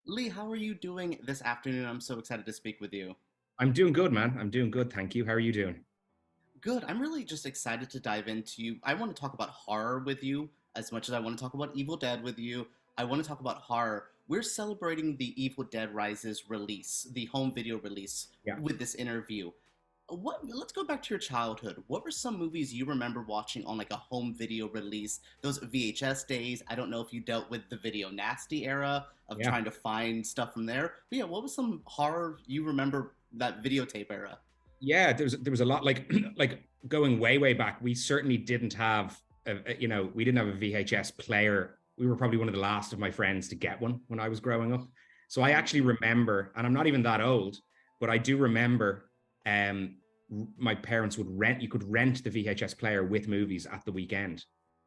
Lee, how are you doing this afternoon? I'm so excited to speak with you. I'm doing good, man. I'm doing good. Thank you. How are you doing? Good. I'm really just excited to dive into you. I want to talk about horror with you as much as I want to talk about Evil Dead with you. I want to talk about horror. We're celebrating the Evil Dead Rises release, the home video release, Yeah. with this interview. Let's go back to your childhood. What were some movies you remember watching on like a home video release? Those VHS days. I don't know if you dealt with the video nasty era of Yeah. trying to find stuff from there. But yeah, what was some horror you remember that videotape era? Yeah, there was a lot like like going way back. We certainly didn't have we didn't have a VHS player. We were probably one of the last of my friends to get one when I was growing up. So I actually remember, and I'm not even that old, but I do remember um my parents would rent you could rent the VHS player with movies at the weekend.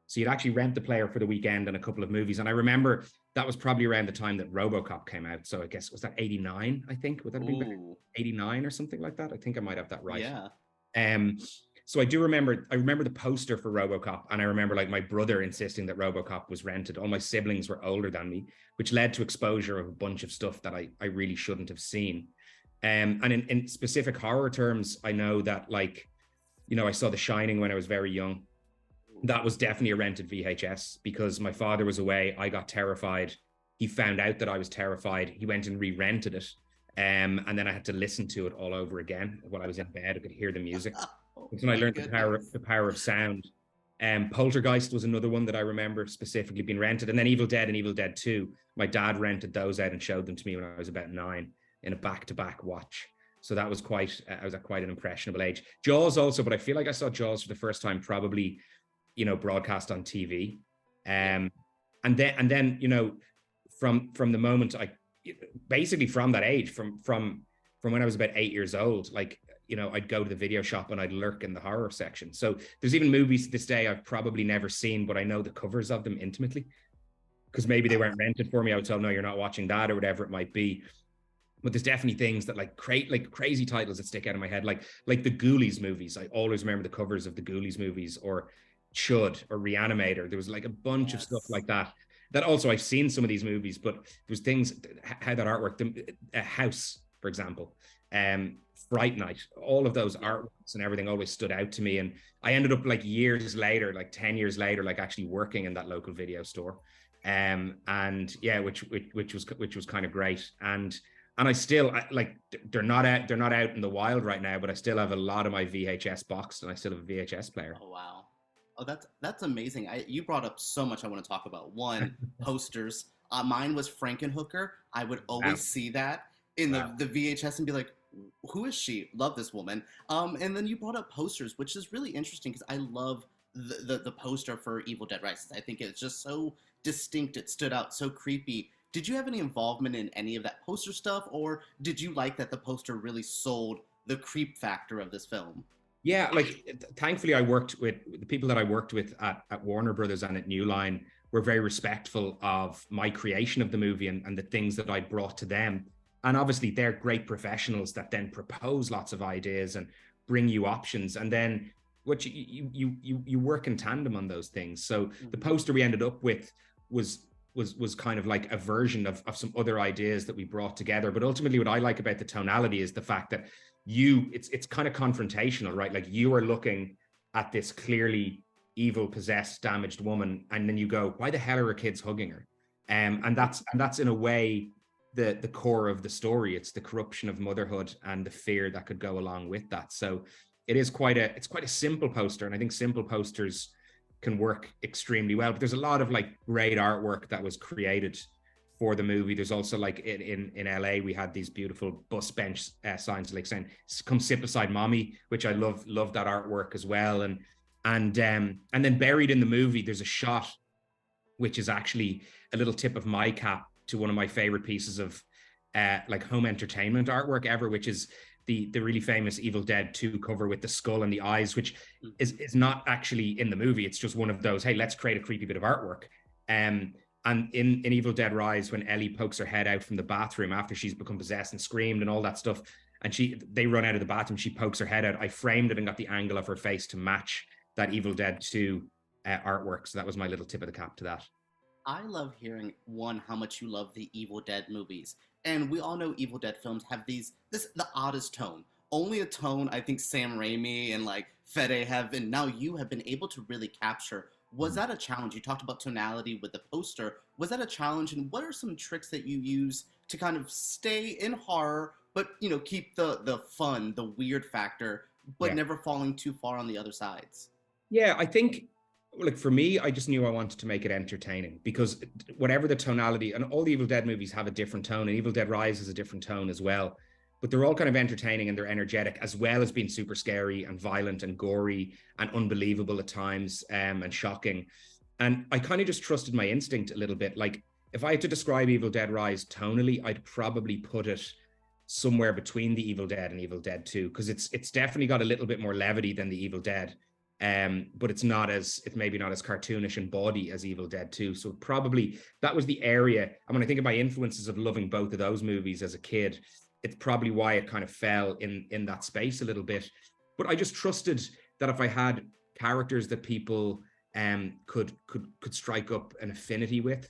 So you'd actually rent the player for the weekend and a couple of movies. And I remember that was probably around the time that RoboCop came out. So I guess was that 89, I think. Would that have been Ooh, 89 or something like that? I think I might have that right. yeah. Um, so I remember the poster for RoboCop, and I remember like my brother insisting that RoboCop was rented. All my siblings were older than me, which led to exposure of a bunch of stuff that I really shouldn't have seen. And in specific horror terms, I know that I saw The Shining when I was very young. That was definitely a rented VHS because my father was away. I got terrified. He found out that I was terrified. He went and re-rented it. And then I had to listen to it all over again while I was in bed. I could hear the music. Oh That's when I my learned goodness. the power of sound. Poltergeist was another one that I remember specifically being rented. And then Evil Dead and Evil Dead 2. My dad rented those out and showed them to me when I was about 9 in a back-to-back watch. So that was I was at quite an impressionable age. Jaws also, but I feel like I saw Jaws for the first time probably broadcast on TV. Yeah. Um, and then from the moment I basically from that age, from when I was about 8 years old, I'd go to the video shop and I'd lurk in the horror section. So there's even movies to this day I've probably never seen, but I know the covers of them intimately because maybe they weren't rented for me. I would tell them, no, you're not watching that or whatever it might be. But there's definitely things that like crazy titles that stick out in my head, like the Ghoulies movies. I always remember the covers of the Ghoulies movies, or Chud or Reanimator. There was like a bunch of stuff Yes. like that. That also I've seen some of these movies, but there was things how that artwork, a House, for example, Fright Night, all of those Yeah. artworks and everything always stood out to me. And I ended up like years later, like 10 years later, like actually working in that local video store. And yeah, which was kind of great. And I still like they're not out in the wild right now, but I still have a lot of my VHS boxed, and I still have a VHS player. Oh wow. Oh, that's amazing. You brought up so much I want to talk about. One, posters. Mine was Frankenhooker. I would Wow, always see that in wow. the VHS and be like, "Who is she? Love this woman." And then you brought up posters, which is really interesting because I love the poster for Evil Dead Rises. I think it's just so distinct. It stood out, so creepy. Did you have any involvement in any of that poster stuff, or did you like that the poster really sold the creep factor of this film? Yeah, like thankfully I worked with the people that I worked with at Warner Brothers and at New Line were very respectful of my creation of the movie and the things that I brought to them. And obviously they're great professionals that then propose lots of ideas and bring you options. And then what you work in tandem on those things. So the Mhm. poster we ended up with was was kind of like a version of some other ideas that we brought together. But ultimately, what I like about the tonality is the fact that it's kind of confrontational, right? Like you are looking at this clearly evil, possessed, damaged woman, and then you go, why the hell are her kids hugging her? And that's in a way the core of the story. It's the corruption of motherhood and the fear that could go along with that. So it's quite a simple poster, and I think simple posters can work extremely well. But there's a lot of like great artwork that was created for the movie. There's also like in LA we had these beautiful bus bench signs like saying "Come sit beside mommy," which I love that artwork as well. And then buried in the movie, there's a shot which is actually a little tip of my cap to one of my favorite pieces of like home entertainment artwork ever, which is the really famous Evil Dead 2 cover with the skull and the eyes, which Mhm. is not actually in the movie. It's just one of those, hey, let's create a creepy bit of artwork. And in Evil Dead Rise, when Ellie pokes her head out from the bathroom after she's become possessed and screamed and all that stuff, and they run out of the bathroom, she pokes her head out. I framed it and got the angle of her face to match that Evil Dead 2 artwork. So that was my little tip of the cap to that. I love hearing one how much you love the Evil Dead movies, and we all know Evil Dead films have the oddest tone. Only a tone I think Sam Raimi and like Fede have, and now you have been able to really capture. Was that a challenge? You talked about tonality with the poster. Was that a challenge, and what are some tricks that you use to kind of stay in horror, but keep the fun, the weird factor, but Yeah. never falling too far on the other sides? Yeah, I think, like, for me, I just knew I wanted to make it entertaining, because whatever the tonality, and all the Evil Dead movies have a different tone, and Evil Dead Rise has a different tone as well. But they're all kind of entertaining and they're energetic, as well as being super scary and violent and gory and unbelievable at times, and shocking. And I kind of just trusted my instinct a little bit. Like, if I had to describe Evil Dead Rise tonally, I'd probably put it somewhere between the Evil Dead and Evil Dead 2, because it's definitely got a little bit more levity than the Evil Dead. But it's maybe not as cartoonish and bawdy as Evil Dead 2. So probably that was the area. And when I think of my influences of loving both of those movies as a kid, it's probably why it kind of fell in that space a little bit. But I just trusted that if I had characters that people could strike up an affinity with,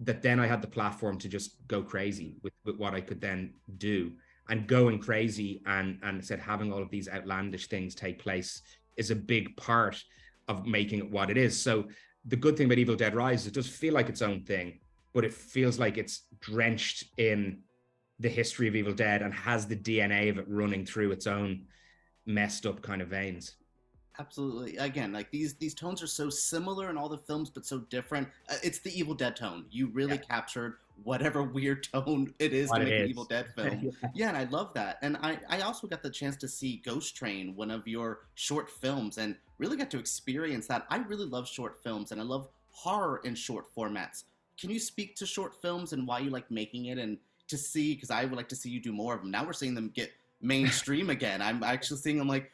that then I had the platform to just go crazy with what I could then do. And going crazy and said having all of these outlandish things take place is a big part of making it what it is. So the good thing about Evil Dead Rise, it does feel like its own thing, but it feels like it's drenched in the history of Evil Dead and has the DNA of it running through its own messed up kind of veins. Absolutely. Again, like these tones are so similar in all the films, but so different. It's the Evil Dead tone. You really captured whatever weird tone it is to make an Evil Dead film. Yeah, and I love that. And I also got the chance to see Ghost Train, one of your short films, and really got to experience that. I really love short films, and I love horror in short formats. Can you speak to short films and why you like making it, and to see, because I would like to see you do more of them. Now we're seeing them get mainstream again. I'm actually seeing them like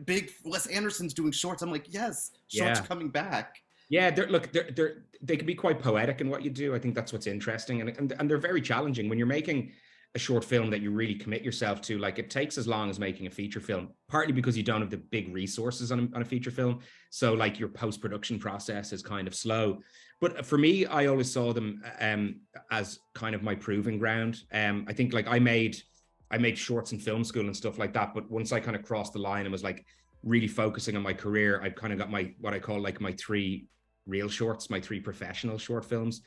big Wes Anderson's doing shorts. I'm like, yes, shorts coming back. Yeah, they can be quite poetic in what you do. I think that's what's interesting, and they're very challenging when you're making a short film that you really commit yourself to. Like, it takes as long as making a feature film, partly because you don't have the big resources on a feature film. So like your post-production process is kind of slow. But for me, I always saw them as kind of my proving ground. I think like I made shorts in film school and stuff like that. But once I kind of crossed the line and was like really focusing on my career, I've kind of got what I call like my 3 real shorts, my 3 professional short films.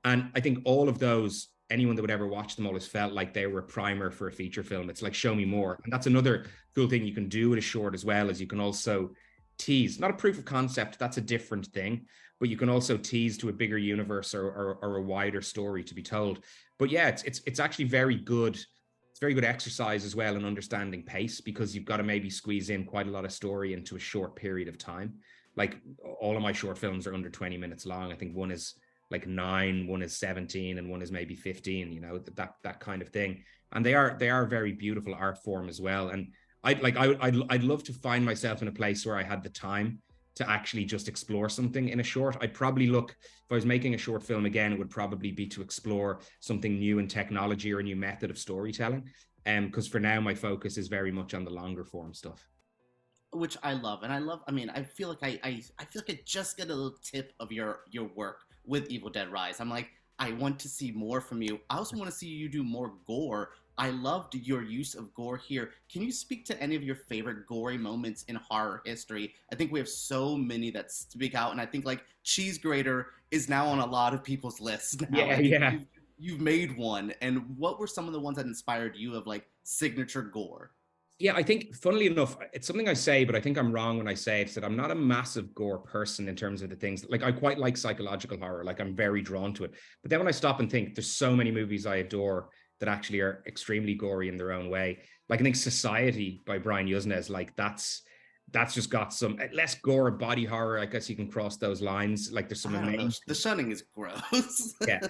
And I think all of those, anyone that would ever watch them always felt like they were a primer for a feature film. It's like, show me more. And that's another cool thing you can do with a short as well, as you can also tease, not a proof of concept, that's a different thing, but you can also tease to a bigger universe or a wider story to be told. But yeah, it's actually very good. It's very good exercise as well in understanding pace, because you've got to maybe squeeze in quite a lot of story into a short period of time. Like, all of my short films are under 20 minutes long. I think one is like 9, one is 17, and one is maybe 15, that kind of thing. And they are very beautiful art form as well. And I'd love to find myself in a place where I had the time to actually just explore something in a short. I'd probably look, if I was making a short film again, it would probably be to explore something new in technology or a new method of storytelling. Because for now, my focus is very much on the longer form stuff. Which I love. And I mean, I feel like I feel like I just get a little tip of your work with Evil Dead Rise. I'm like, I want to see more from you. I also want to see you do more gore. I loved your use of gore here. Can you speak to any of your favorite gory moments in horror history? I think we have so many that speak out, and I think like Cheese Grater is now on a lot of people's lists now. Yeah. You've made one, and what were some of the ones that inspired you of like signature gore? Yeah, I think, funnily enough, it's something I say, but I think I'm wrong when I say it, that I'm not a massive gore person in terms of the things. Like, I quite like psychological horror. Like, I'm very drawn to it. But then when I stop and think, there's so many movies I adore that actually are extremely gory in their own way. Like, I think Society by Brian Yuznes, like that's just got some less gore, body horror. I guess you can cross those lines. Like, there's some amazing. The shunning is gross. yeah.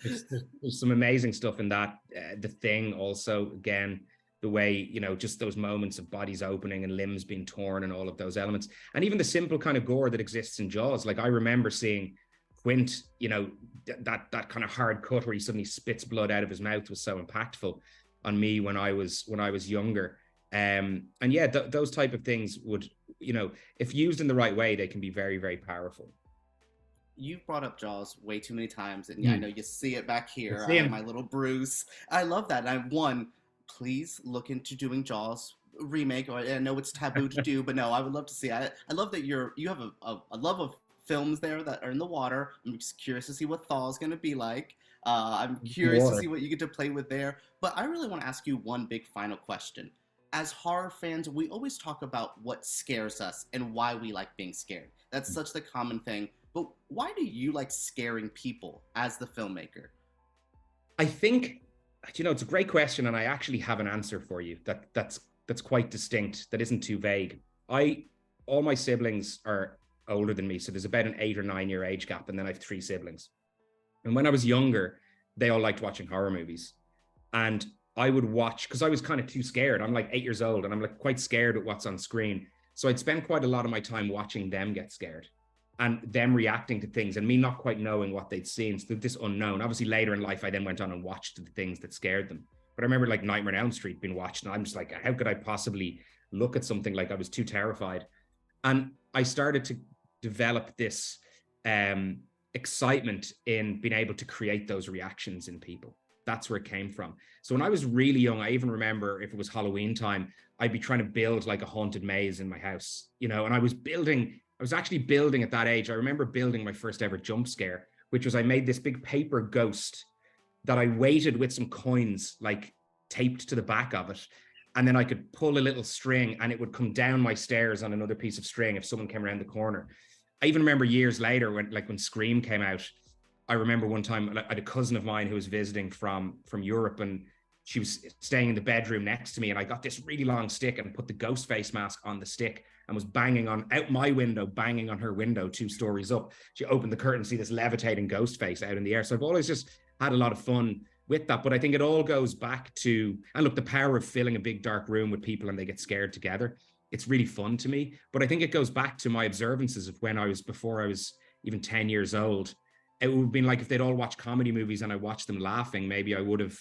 There's some amazing stuff in that. The Thing also, again, the way, just those moments of bodies opening and limbs being torn and all of those elements. And even the simple kind of gore that exists in Jaws. Like, I remember seeing Quint, that kind of hard cut where he suddenly spits blood out of his mouth was so impactful on me when I was younger. And yeah, those type of things would, if used in the right way, they can be very, very powerful. You've brought up Jaws way too many times, and I know Mm. you see it back here. I have Same. my little Bruce. I love that. And I one, please look into doing Jaws remake. Or I know it's taboo to do, but no, I would love to see. I love that you have a love of films there that are in the water. I'm just curious to see what Thaw's going to be like. I'm curious to Gore. see what you get to play with there. But I really want to ask you one big final question. As horror fans, we always talk about what scares us and why we like being scared. That's such the common thing. But why do you like scaring people as the filmmaker? I think, it's a great question, and I actually have an answer for you that's quite distinct, that isn't too vague. I All my siblings are older than me, so there's about an 8 or 9 year age gap, and then I have three siblings. And when I was younger, they all liked watching horror movies. And I would watch because I was kind of too scared. I'm like 8 years old and I'm like quite scared at what's on screen. So I'd spend quite a lot of my time watching them get scared and them reacting to things and me not quite knowing what they'd seen. So this unknown. Obviously, later in life, I then went on and watched the things that scared them. But I remember like Nightmare on Elm Street being watched, and I'm just like, how could I possibly look at something like I was too terrified? And I started to develop this um, excitement in being able to create those reactions in people. That's where it came from. So when I was really young, I even remember if it was Halloween time, I'd be trying to build like a haunted maze in my house, and I was actually building at that age. I remember building my first ever jump scare, which was I made this big paper ghost that I weighted with some coins, like taped to the back of it. And then I could pull a little string and it would come down my stairs on another piece of string if someone came around the corner. I even remember years later when Scream came out, I remember one time I had a cousin of mine who was visiting from Europe, and she was staying in the bedroom next to me, and I got this really long stick and put the ghost face mask on the stick and was banging on out my window, banging on her window 2 stories up. She opened the curtain, see this levitating ghost face out in the air. So I've always just had a lot of fun with that. But I think it all goes back to, and look, the power of filling a big dark room with people and they get scared together. It's really fun to me. But I think it goes back to my observances of before I was even 10 years old. It would have been like if they'd all watch comedy movies and I watched them laughing, maybe I would have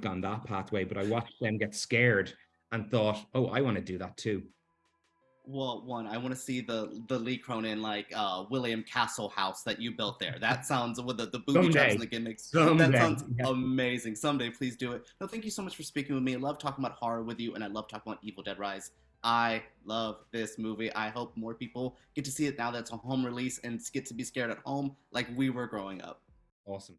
gone that pathway. But I watched them get scared and thought, oh, I want to do that too. Well, one, I want to see the Lee Cronin like William Castle house that you built there. That sounds with the booby traps and Someday, the gimmicks. That someday. sounds Yeah. amazing. Someday, please do it. No, thank you so much for speaking with me. I love talking about horror with you, and I love talking about Evil Dead Rise. I love this movie. I hope more people get to see it now that it's a home release and get to be scared at home like we were growing up. Awesome.